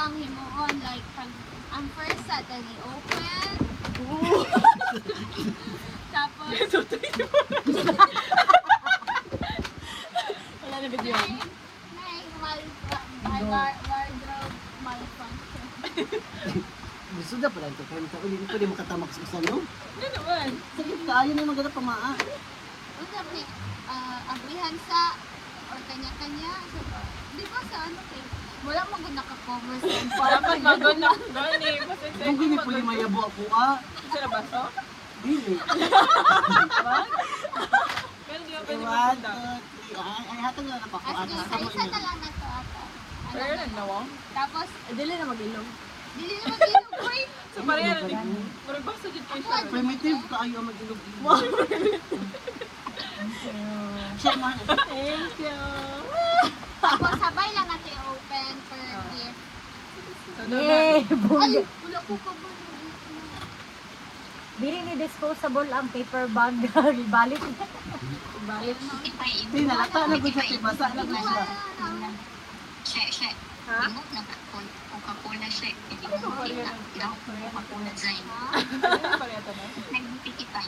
ang himuon like ang first sa tani open. Tapos Wala na video. may wardrobe malfunction. Gusto na pala ito. Kaya hindi ko pwede makatamak sa usan, no? Ano naman? Sakit kaayo na yung maganda pamaa. Unsa ni abrihan sa or kanya-kanya. So, di ba sa ano kay wala mo gud naka-cover sa Dapat maganak gani. Kung gini pwede mayabo ako, Isa na ba so? Dili. Pero di ba pwede One, magpunta? two, three. Ay, hatag na napako. As isa na lang na to ata. Pero nagnawa? Tapos Dili na mag-ilong. dili na mag-inugoy. So pareha na din. Murag basta dito kayo siya. Primitive kaayo ang mag-ilog. Siya man. Thank you. Tapos sabay lang natin open per gift. So, Yay! Ay, wala ko ka ba? Bili ni disposable ang paper bag. Ibalik. Balik. Hindi, nalata na ko siya. Basa na ko siya. Siya. Ha? Imo na Coca-Cola siya. Hindi mo makita. Ilaw ko Coca-Cola design. Pareha to na. Nagpitipay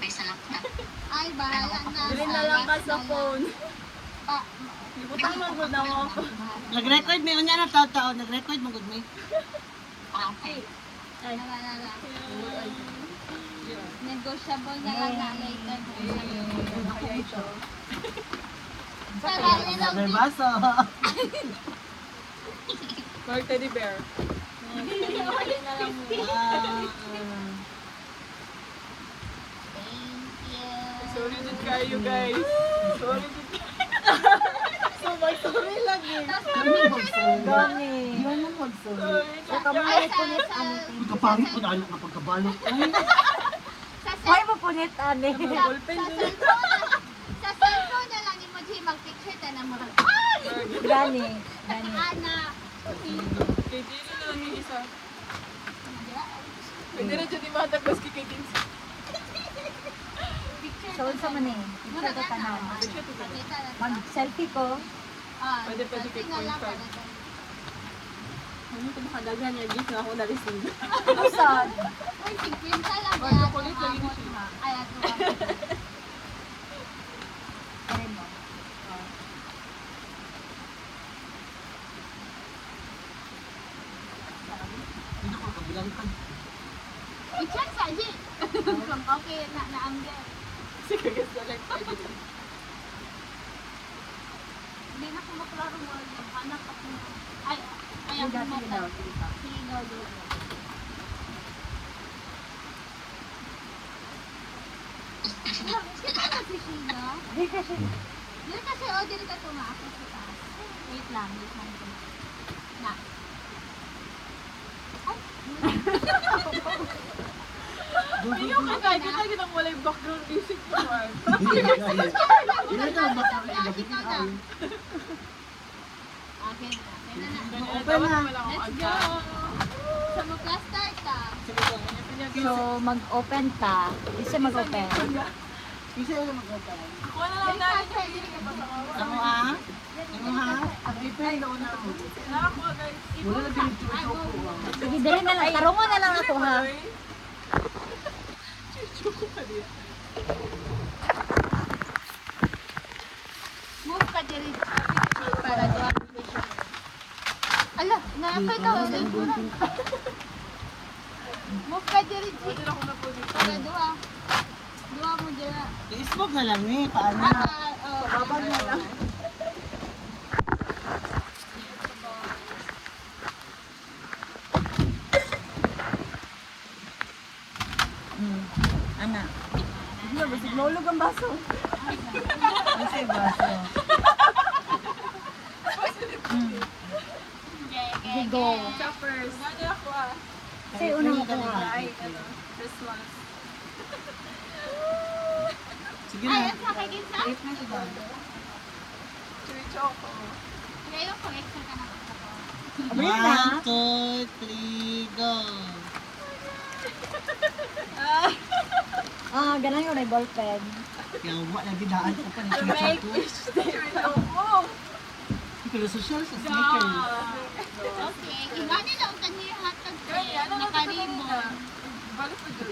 sa laptop. Ay, bahala na. Dili na lang ka sa phone. Pa, Ibutang mo ko na ako. Nag-record may unya na tao. Nag-record mo gud may. Okay. wala na. Negotiable na lang na later. Kaya ito. Tara, lang Another baso. Or teddy bear. Okay na lang mo. Thank you. Sorry din kayo guys. Sorry din So may sorry lang eh. Gani. Di man mo mag-sorry. So, kamay punit ani. Pagkapangit ko na ano na pagkabalot. Ay, Sa Why mo punit ani? sa cellphone na lang ni mo mag-picture ta na mo. Gani. Gani. Ana. Kay Dino na lang yung isa. Pwede na dyan imatagos kay Dino. Picture. So, unsa man eh? Picture ka tanan. Mag-selfie ko. Pwede kay point Ano ito makadagan niya? Gift na ako na-receive. Usad. Uy, 50 lang. Or chocolate lagi ni siya. Ay, ato. Karen mo. hindi ko kabilang ka. Picture sa G. Okay, na-angge. Sige, guys, na lang pwede. Hindi na ko maklaro mo. Anak ako. Ay, ang Sige daw, sige daw, mata. sige daw. Sige daw, daw. Kita na si Sheila. Di kasi. Dili kasi, dili ka tumaas sa taas. Wait lang. Na. Ayun ka guys, kita kita walay background music mo. Hindi ka baka gabi ka ay. Okay na. Open na. Let's go. Sa mo class start ka. So, mag-open ka. Isa mag-open. Isa na mag-open. Wala lang na. Ano ha? Pag-ipin na una ako. Nakakuha guys. Wala na pinag-choco. Sige, dali na lang. Tarungan na lang ako ha. Chuchuko pa din. Move ka diri. Para doon. Ala, naapay ka. Move ka diri. Pwede na ako na po dito. Para dua. Dua mo dira. I-smoke na lang eh. Paano? Babag na lang. Ana. Ano ba? Signolog ang baso. Kasi baso. Sige, go. Choppers. Ano ako ah. Kasi una mo ko ha. Ay, ano. Christmas. Sige Ay, na. ang sakay din sa. Wait na siya. Chewy choco. Ngayon ko extra ka na. Abayan na. 1, 2, 3, go. Ganang yun ay ballpen. Kaya wala lagi daan ko pa na To make choco. fish chewy choco. Pero social sa sneaker. Okay.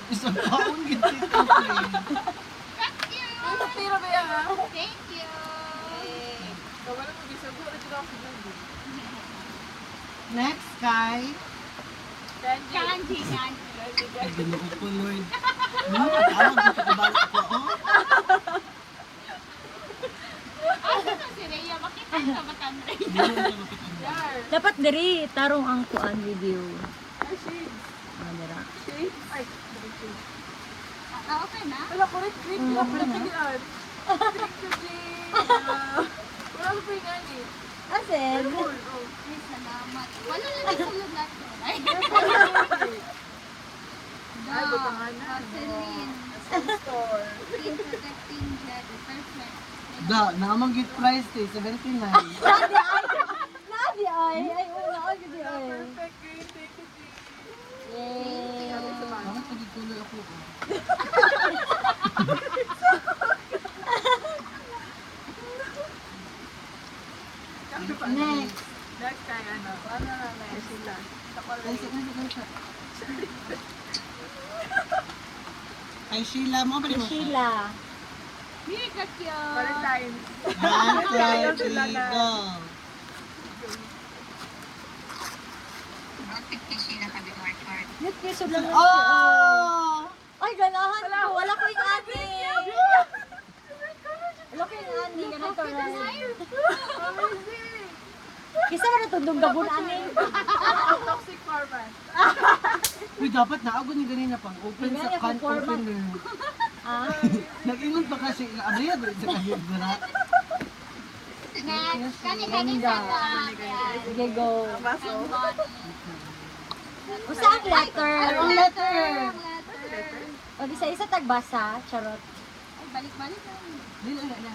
Isang taon gid Tito Play. Thank you! Ano tira ba yan ha? Thank you! Wala mo bisa ko. Ito na ako dyan. Next kay Kanji. Kanji, kanji. ay Ginoo ko Lord. No, pag-awag dito ko balik ko. Oh. Asa na si Rhea? Bakit ang kabatan Rhea? Dili na makita. Yar. Dapat diri tarong ang kuan video. Ay, shades. Dira. Shades. Ay, shades. Okay na? Wala ko rin. Green lang. Wala tigil-an. Thank you, Jane. Wala ko pa yung gani. Asen. Cool. Oh. Ay, salamat. Wala na nagsulog natin. Ay, Ay, butangan na. Vaseline. Store. Skin protecting jet. Perfect. Da, naamang gift price te 79. Nadi ay una ay gidi ay. Perfect green. Thank you, Jane. Yay. Bakit pagituloy ako? Next. Next time, ano? Ano na na sila? Ay, Ay, Sheila, mo ba rin mo? Sheila. Mega cute. Valentine's. One, two, three, go. Bakit kasi nakabiwar card? Net piso lang. Oh! Ay ganahan ko. Wala ko yung ani. Wala ko yung ani. Ganito na. Amazing! Kisa man natundong gabon ani. Toxic format. Uy, dapat naagod ni ganina pang open Hindi sa nga, can format. opener. Ah. Nag-ingon pa kasi, abriya ba sa kahit dira? Next. Kani-kani sa Sige go. Ang baso. Usa ang letter. Anong letter? O isa-isa tagbasa. Charot. Ay, balik-balik lang. Dili na.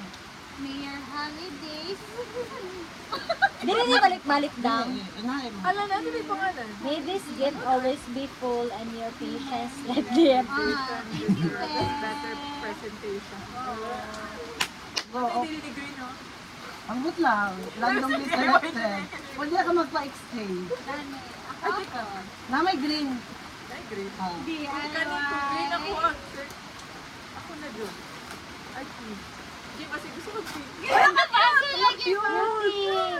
Mayor Holidays. Dili ni balik-balik daw. Anahe mo. Alam natin may pangalan. May this gift always be full and your patience let live. Thank you, Better presentation. Go, Ay, oh. dili ni green, no? Ang good lang. Randomly selected. Pwede ka magpa-exchange. Dani. Ako. Na may green. Ay, green. Ah. Kanito, green ako. Sir. Ako na dyan. Ay, green. Jim, kasi gusto ko green. Cutie!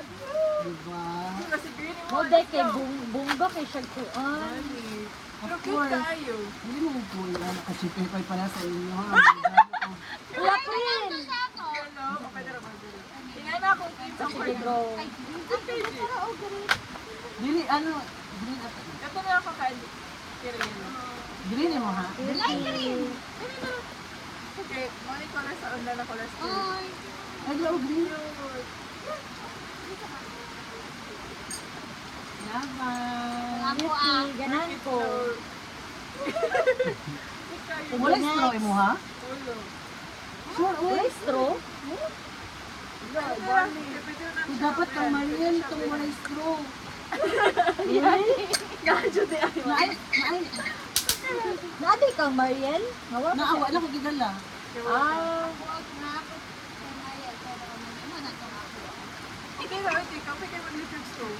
Diba? Jim, kasi green yung Mo one. day kay bungga kay siya kuan. Dali. Pero Of cute course. tayo. Hindi mo po yan. Kasi pepay pala sa inyo. Ha? Wala queen. Hello? O, pwede na ba? Tingnan na akong green sa Sige go. Ay, green. Dili, ano? Green at Ito na ako candy. Kirilo. green mo ha? Light green. Okay, money color sa onda na color scheme. Ay. Ay, daw green. Laban. Ako Cutie, ganahan ko. Wala straw mo ha? Ulo. Sure, uy. Wala straw? Kung dapat kang Mariel, itong wala straw. Gadyo di ay. Naay, Naadi kang Mariel? Nawa ka naawa lang ko gidala. Ah. Huwag na ako. Kumaya, pero ano mo na ito ako. Ikaw na, ikaw. Pwede mo YouTube store.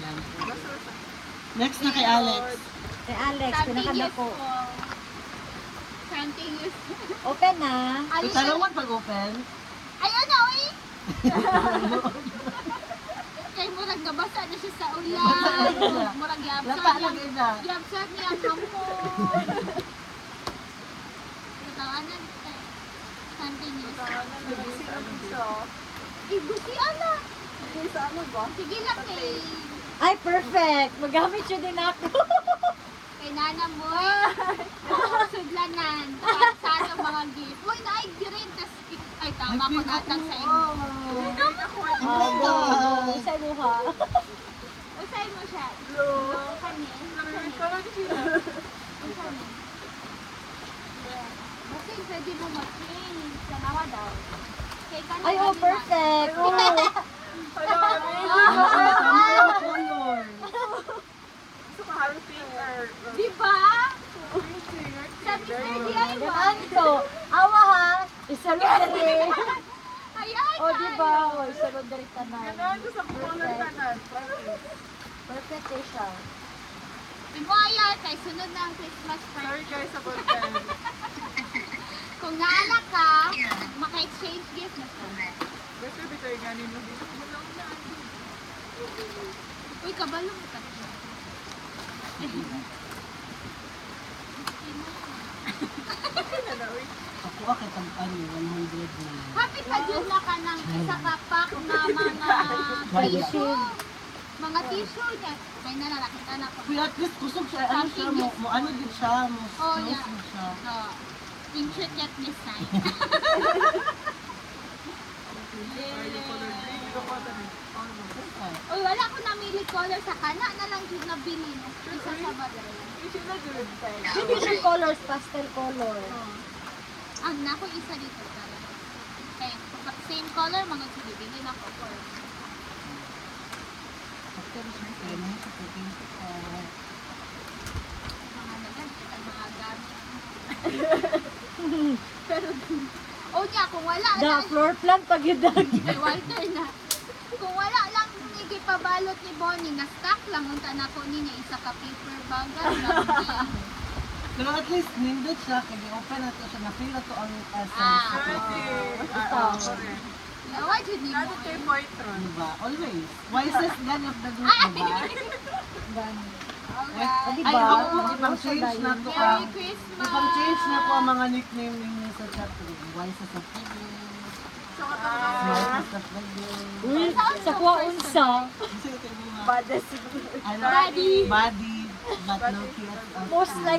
Yan. Basta sa... Next na kay Alex. Kay Alex, Something pinakanda ko. useful. Something useful. Open na. Itanungan pag-open. Ayun na, uy! Kay murag nabasa na siya sa ulan. Murag Lata yabsat lang ina. Yabsat niya ang hamon. Katawanan ka. Something useful. Ibusi ala. Sige lang kay Ay, perfect. Magamit siya din ako. Nana mo. Sudlanan. Sa ano mga gift. Uy, naay green. Tas, ay, tama ko natang sa inyo. Ah, go, go. Isa mo ha. Usay mo siya. Kani. Kasi pwede mo mag-change. Sanawa daw. Kay kani. Ay, oh, perfect. Di ba? Sabi ko, di ay ba? Ganaan to. Awa ha. Isalod na rin. Ay, ay, O, di ba? O, isalod na rin tanan. Ganaan ko sa color kanan. Perfect eh siya. Imuaya, kay sunod na ang Christmas Sorry party. guys, about that. Kung naanak ka, maka-exchange gift na to. Gusto bitaw yung ganin mo dito. Malaw na. Uy, kabalo mo ka. Ako ka tag-ano, 100 na. Happy pa dyan na ka ng isa ka pack na mga tissue. Mga tissue niya. May nalalakita na ko. Pero at least kusog siya, ano siya, mo ano din siya, mo Oh, close yeah. din siya. No. Screenshot yet this time. Sorry, yung color green. Ito ko ito rin. Uy, wala ko namili color sa kana na lang yung nabili no. Isa sa balay. Kasi na good. Hindi siya colors, pastel color. Ang nako isa dito talaga. Okay, same color mga bibili na ko for After siya, kaya na siya, cooking siya. mga nagan kita mga gamit. Pero oh niya kung wala The lang floor plan pag yun kay Walter na. Kung wala lang ni gipabalot ni Bonnie na stock lang unta na ko niya isa ka paper bag lang. Pero at least, nindot siya, kaya open na to siya, na-feel na to ang essence. Ah. Correct. Why did you Nato kay Poitron. Diba? Always. Wisest gun of the group, diba? Ay, Diba? ipang-change na to Merry ang... Christmas! Ipang-change na po ang mga nickname ninyo sa chat room. Wisest of the group. So, katulong Wisest of the group. Uy, sa kuha unsa. Kasi ito yung mga... Bades. Ano? Buddy. Buddy. But no kids. Most like